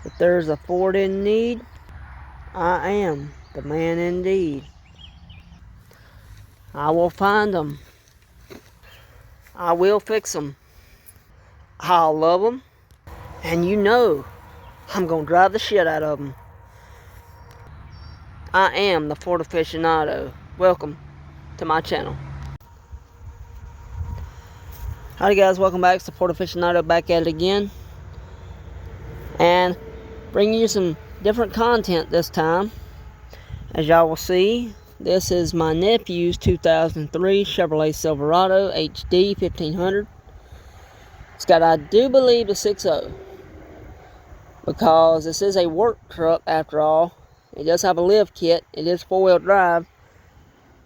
If there's a Ford in need, I am the man indeed. I will find them. I will fix them. I'll love them. And you know, I'm going to drive the shit out of them. I am the Ford aficionado. Welcome to my channel. Howdy guys, welcome back. It's the Ford aficionado back at it again. And bringing you some different content this time. As y'all will see, this is my nephew's 2003 Chevrolet Silverado HD 1500. It's got, I do believe, a 6.0. Because this is a work truck after all. It does have a lift kit. It is 4-wheel drive.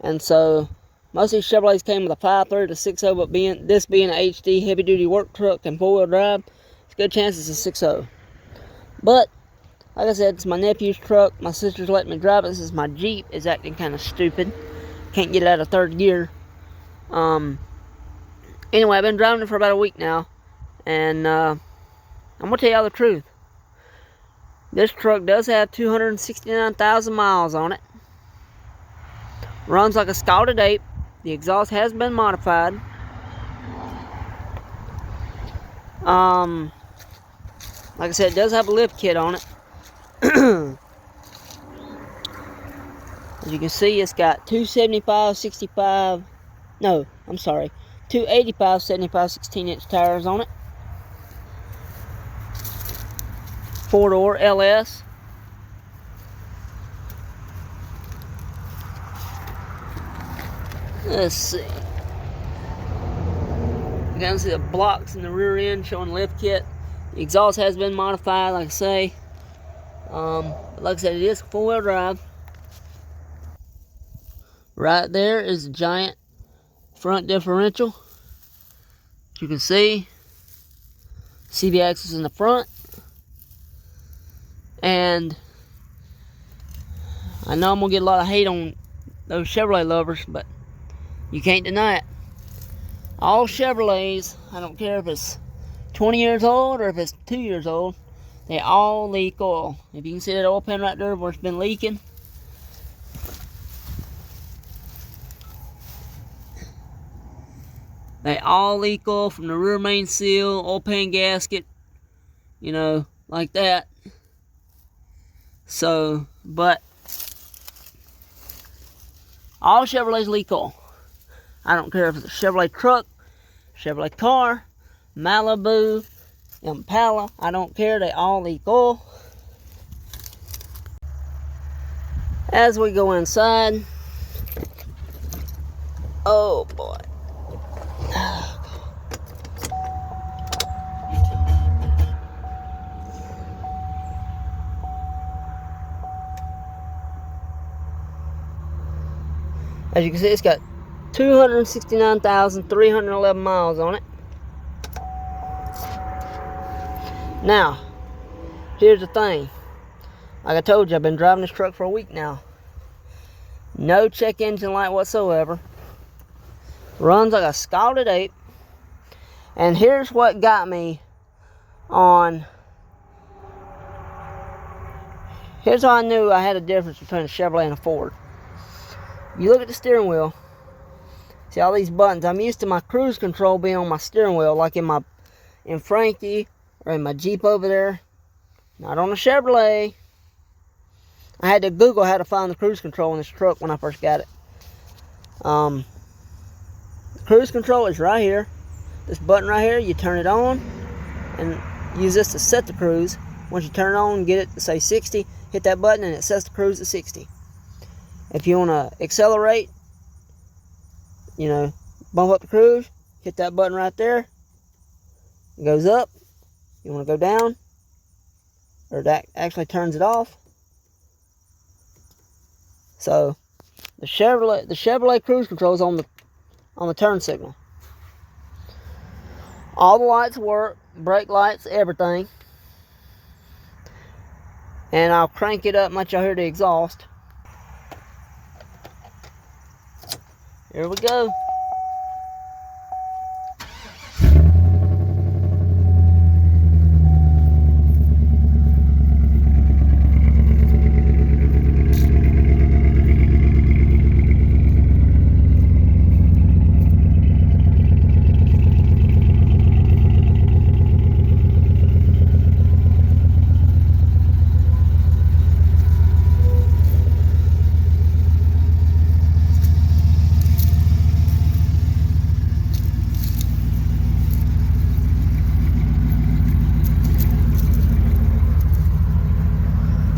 And so, most of these Chevrolets came with a 5.3 to 6.0, but this being an HD heavy duty work truck and 4-wheel drive, it's a good chance it's a 6.0. But, like I said, it's my nephew's truck. My sister's letting me drive it. This is my Jeep. It's acting kind of stupid. Can't get it out of third gear. Anyway, I've been driving it for about a week now. And, I'm going to tell y'all the truth. This truck does have 269,000 miles on it. Runs like a scalded ape. The exhaust has been modified. Like I said, it does have a lift kit on it. As you can see, it's got 275, 65, no, I'm sorry, 285, 75, 16-inch tires on it. 4-door LS. Let's see. You can see the blocks in the rear end showing lift kit. The exhaust has been modified, like I say. But like I said, it is 4-wheel drive. Right there is a giant front differential. As you can see, CV axis in the front. And I know I'm going to get a lot of hate on those Chevrolet lovers, but you can't deny it. All Chevrolets, I don't care if it's 20 years old or if it's 2 years old, they all leak oil. If you can see that oil pan right there where it's been leaking. They all leak oil from the rear main seal, oil pan gasket, you know, like that. So, but all Chevrolets leak oil. I don't care if it's a Chevrolet truck, Chevrolet car, Malibu, Impala. I don't care. They all leak oil. As we go inside, oh boy. As you can see, it's got 269,311 miles on it. Now, here's the thing. Like I told you, I've been driving this truck for a week now. No check engine light whatsoever. Runs like a scalded ape. And here's what got me on. Here's how I knew I had a difference between a Chevrolet and a Ford. You look at the steering wheel. See all these buttons. I'm used to my cruise control being on my steering wheel, like in Frankie or in my Jeep over there. Not on a Chevrolet. I had to Google how to find the cruise control in this truck when I first got it. The cruise control is right here. This button right here, you turn it on and use this to set the cruise. Once you turn it on, get it to say 60, hit that button and it sets the cruise to 60. If you want to accelerate, you know, bump up the cruise, hit that button right there. It goes up. You want to go down, or that actually turns it off. So the Chevrolet cruise control is on the turn signal. All the lights work, brake lights, everything. And I'll crank it up, let y'all hear the exhaust. Here we go.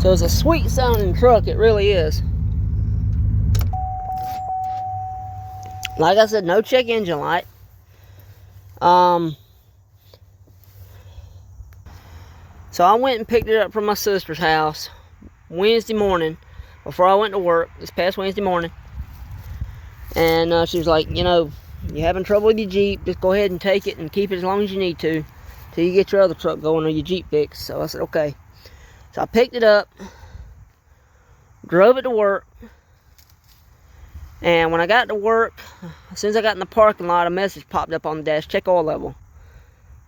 So it's a sweet sounding truck, it really is. Like I said, no check engine light. So I went and picked it up from my sister's house Wednesday morning before I went to work, this past Wednesday morning. And she was like, you know, you're having trouble with your Jeep, just go ahead and take it and keep it as long as you need to till you get your other truck going or your Jeep fixed. So I said, okay. So I picked it up, drove it to work, and when I got to work, as soon as I got in the parking lot, a message popped up on the dash, check oil level.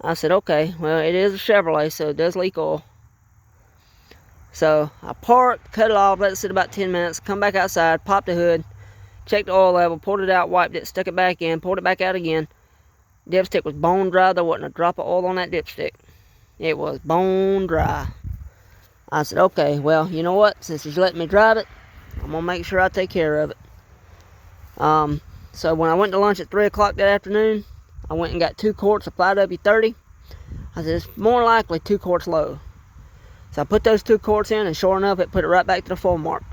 I said, okay, well, it is a Chevrolet, so it does leak oil. So I parked, cut it off, let it sit about 10 minutes, come back outside, popped the hood, checked the oil level, pulled it out, wiped it, stuck it back in, pulled it back out again. Dipstick was bone dry. There wasn't a drop of oil on that dipstick. It was bone dry. I said, okay, well, you know what? Since he's letting me drive it, I'm going to make sure I take care of it. So when I went to lunch at 3 o'clock that afternoon, I went and got 2 quarts of 5W30. I said, it's more likely 2 quarts low. So I put those 2 quarts in, and sure enough, it put it right back to the full mark.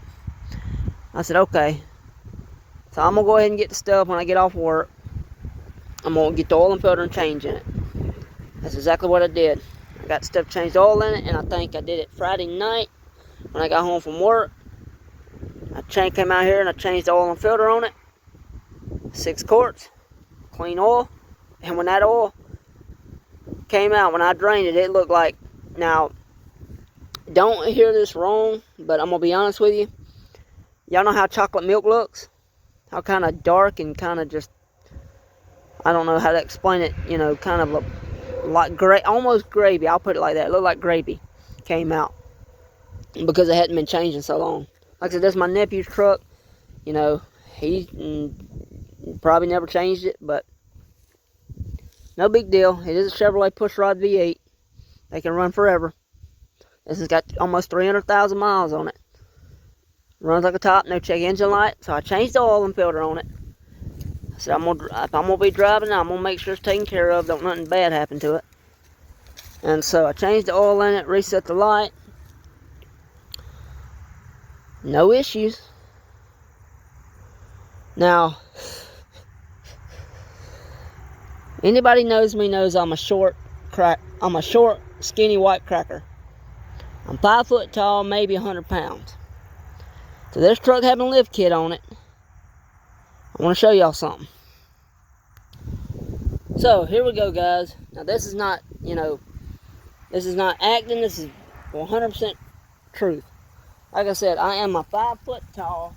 I said, okay. So I'm going to go ahead and get the stuff when I get off work. I'm going to get the oil and filter and change in it. That's exactly what I did. I got the stuff changed oil in it, and I think I did it Friday night when I got home from work. I came out here and I changed the oil and filter on it. 6 quarts, clean oil. And when that oil came out, when I drained it, it looked like, now, don't hear this wrong, but I'm going to be honest with you. Y'all know how chocolate milk looks? How kind of dark and kind of just, I don't know how to explain it, you know, kind of like gray, almost gravy. I'll put it like that. It looked like gravy came out because it hadn't been changing so long. Like I said, that's my nephew's truck. You know, he probably never changed it, but no big deal. It is a Chevrolet pushrod V8. They can run forever. This has got almost 300,000 miles on it. Runs like a top, no check engine light. So I changed the oil and filter on it. I said, if I'm gonna be driving, I'm gonna make sure it's taken care of. Don't nothing bad happen to it. And so I changed the oil in it, reset the light. No issues. Now, anybody knows me knows I'm a short, skinny white cracker. I'm 5 foot tall, maybe 100 pounds. So this truck having a lift kit on it. I want to show y'all something. So here we go, guys. Now this is not, you know, this is not acting. This is 100% truth. Like I said, I am a 5 foot tall,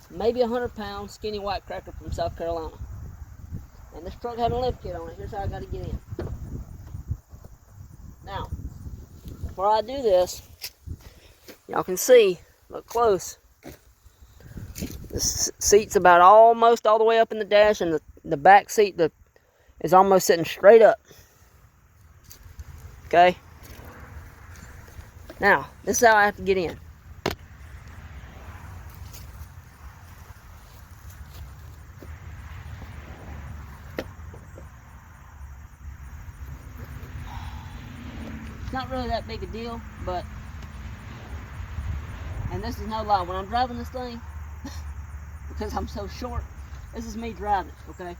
maybe 100 pound skinny white cracker from South Carolina. And this truck having a lift kit on it. Here's how I got to get in. Now, before I do this, y'all can see, look close. The seat's about almost all the way up in the dash, and the back seat is almost sitting straight up. Okay? Now, this is how I have to get in. It's not really that big a deal, but, and this is no lie, when I'm driving this thing, because I'm so short, this is me driving it, okay?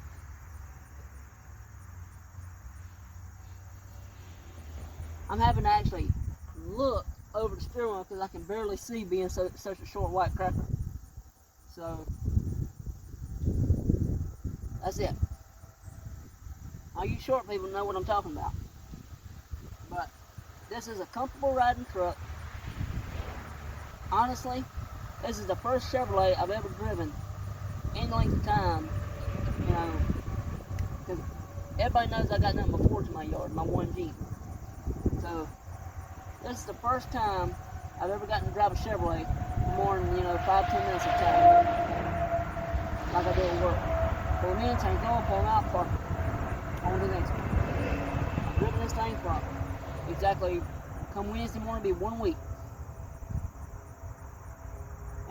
I'm having to actually look over the steering wheel because I can barely see being such a short white cracker. So, that's it. All you short people know what I'm talking about. But this is a comfortable riding truck. Honestly, this is the first Chevrolet I've ever driven any length of time, you know, because everybody knows I got nothing but Fords in my yard, my one Jeep. So, this is the first time I've ever gotten to drive a Chevrolet for more than, 5-10 minutes at a time, like I do at work. Pull them in, change oil, pull them out, park it. On to the next one. I've driven this thing for exactly, come Wednesday morning, it'll be 1 week.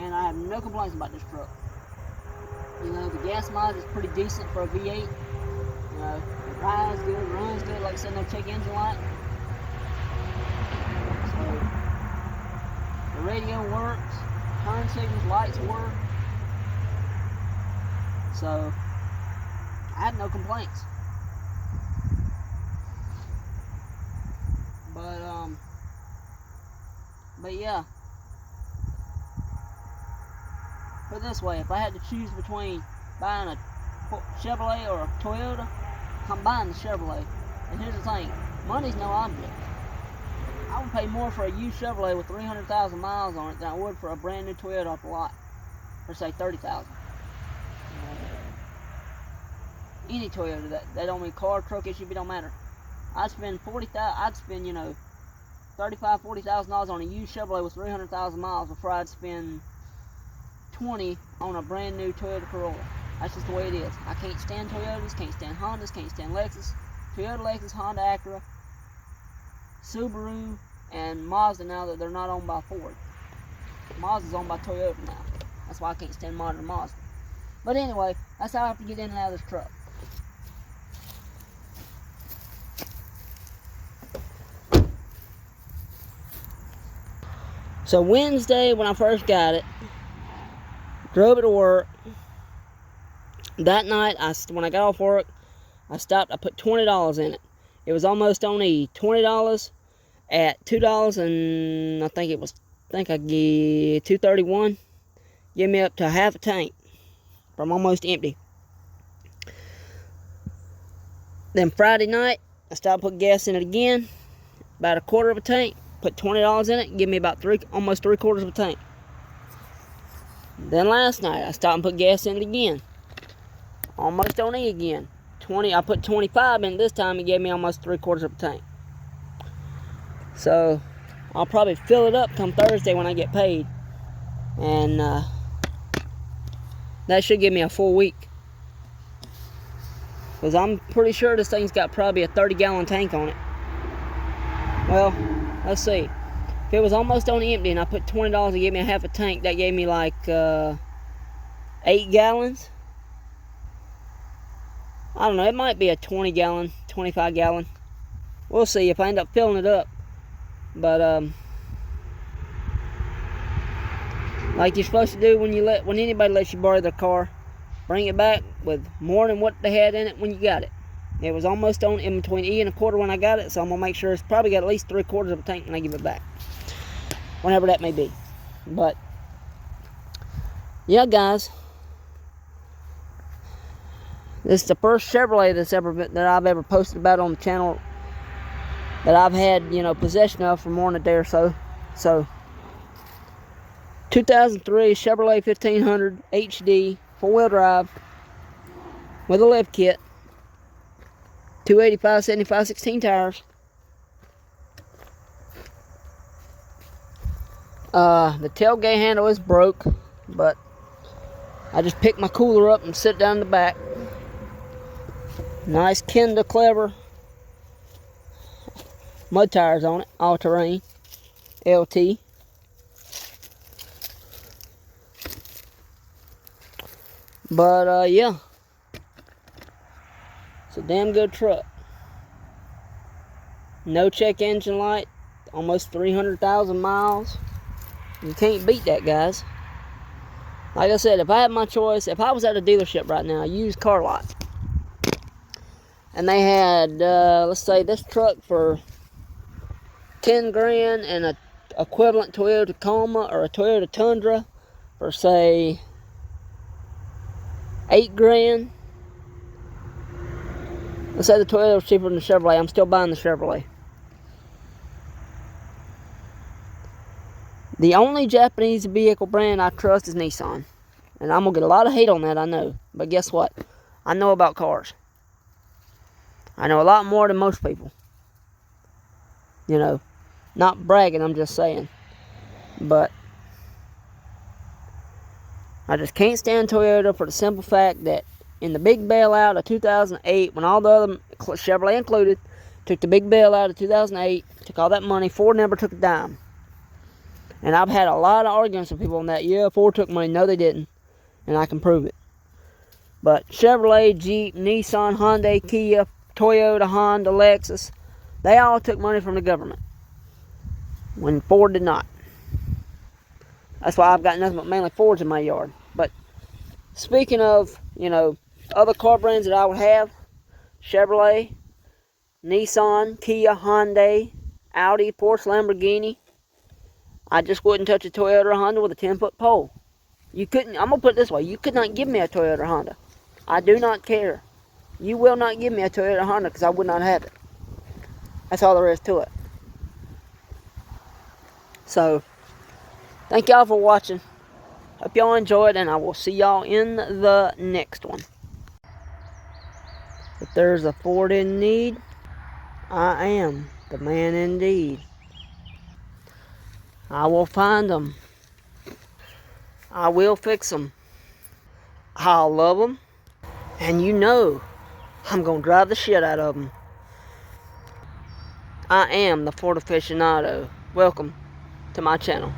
And I have no complaints about this truck. The gas mileage is pretty decent for a V8. It rides good, runs good. Like I said, no check engine light. So, still works. Turn signals, lights work. So I had no complaints. But yeah. Put it this way, if I had to choose between buying a Chevrolet or a Toyota, I'm buying the Chevrolet. And here's the thing, money's no object. I would pay more for a used Chevrolet with 300,000 miles on it than I would for a brand new Toyota off the lot, for say 30,000. Any Toyota, that don't mean car, truck, SUV, don't matter. I'd spend $35,000-$40,000 on a used Chevrolet with 300,000 miles before I'd spend 20 on a brand new Toyota Corolla. That's just the way it is. I can't stand Toyotas, can't stand Hondas, can't stand Lexus. Toyota, Lexus, Honda, Acura, Subaru, and Mazda now that they're not owned by Ford. Mazda's owned by Toyota now. That's why I can't stand modern Mazda. But anyway, that's how I have to get in and out of this truck. So Wednesday, when I first got it, drove it to work. That night, when I got off work, I stopped. I put $20 in it. It was almost on E. $20 at $2, and I I get $2.31. Give me up to half a tank from almost empty. Then Friday night, I stopped, put gas in it again, about a quarter of a tank. Put $20 in it, give me about almost 3/4 of a tank. Then last night, I stopped and put gas in it again. Almost on E again. I put 25 in this time, and gave me almost 3/4 of a tank. So I'll probably fill it up come Thursday when I get paid, and that should give me a full week. Because I'm pretty sure this thing's got probably a 30-gallon tank on it. Well, let's see. If it was almost on empty and I put $20 to give me a half a tank, that gave me like 8 gallons. I don't know, it might be a 20-gallon, 25-gallon. We'll see if I end up filling it up. But like you're supposed to do when anybody lets you borrow their car, bring it back with more than what they had in it when you got it. It was almost on in between E and a quarter when I got it, so I'm gonna make sure it's probably got at least 3/4 of a tank when I give it back, whenever that may be. But yeah, guys, this is the first Chevrolet that I've ever posted about on the channel that I've had, possession of for more than a day or so. So 2003 Chevrolet 1500 HD 4-wheel drive with a lift kit. 285, 75, 16 tires. The tailgate handle is broke, but I just picked my cooler up and sit down in the back. Nice Kenda Clever mud tires on it, all terrain, LT. But yeah, it's a damn good truck. No check engine light, almost 300,000 miles. You can't beat that, guys. Like I said, if I had my choice, if I was at a dealership right now, a used car lot, and they had, let's say, this truck for 10 grand and a equivalent Toyota Tacoma or a Toyota Tundra for, say, 8 grand. Let's say the Toyota was cheaper than the Chevrolet. I'm still buying the Chevrolet. The only Japanese vehicle brand I trust is Nissan. And I'm going to get a lot of hate on that, I know. But guess what? I know about cars. I know a lot more than most people. Not bragging, I'm just saying. But I just can't stand Toyota for the simple fact that in the big bailout of 2008, when all the other, Chevrolet included, took the big bailout of 2008, took all that money, Ford never took a dime. And I've had a lot of arguments with people on that. Yeah, Ford took money. No, they didn't. And I can prove it. But Chevrolet, Jeep, Nissan, Hyundai, Kia, Toyota, Honda, Lexus, they all took money from the government, when Ford did not. That's why I've got nothing but mainly Fords in my yard. But speaking of, you know, other car brands that I would have, Chevrolet, Nissan, Kia, Hyundai, Audi, Porsche, Lamborghini, I just wouldn't touch a Toyota or Honda with a 10-foot pole. You couldn't, I'm going to put it this way, you could not give me a Toyota or Honda. I do not care. You will not give me a Toyota or Honda because I would not have it. That's all there is to it. So, thank y'all for watching. Hope y'all enjoyed, and I will see y'all in the next one. If there's a Ford in need, I am the man indeed. I will find them. I will fix them. I'll love them. And you know, I'm going to drive the shit out of them. I am the Ford aficionado. Welcome to my channel.